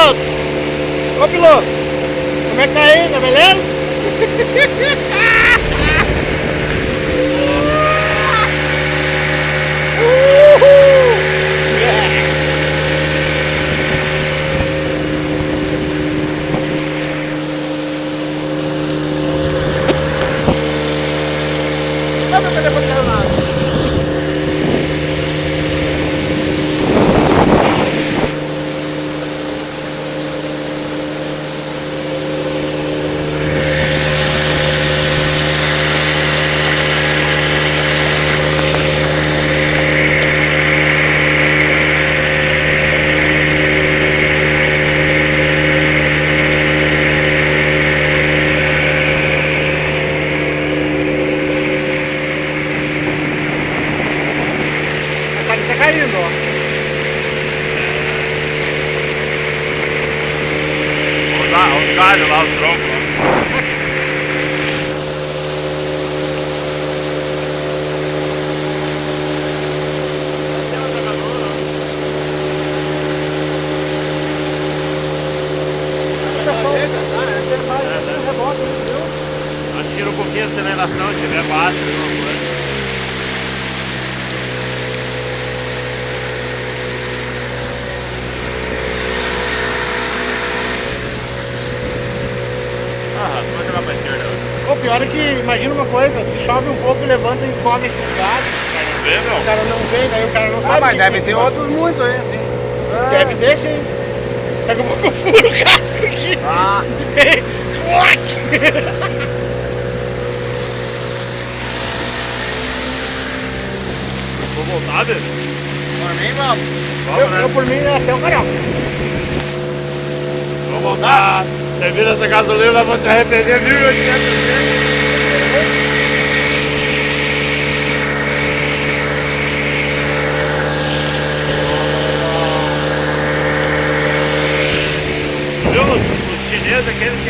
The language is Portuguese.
piloto! Ô piloto! Como é que tá aí? Tá beleza? Uhul! Yeah! Não, meu telefone caiu na água. Tá caindo, ó. Os galhos lá, os troncos. Tira um pouquinho a aceleração, se tiver baixo, alguma coisa. Pode jogar pra esquerda. O pior é que, imagina uma coisa, se chove um pouco, levanta e encobre esses galhos. Não vê, meu? O cara não vê, daí o cara não sabe. Mas deve ter outros muito aí, assim. Deve ter, sim. Daqui a pouco eu furo o casco aqui. Ah. Vou voltar, velho? Por mim, vamos. Vamos, Eu por mim, até o canal. Vamos voltar. Você vira essa gasolina, vai se arrepender 1.800 vezes. Viu? Os chineses, aqueles que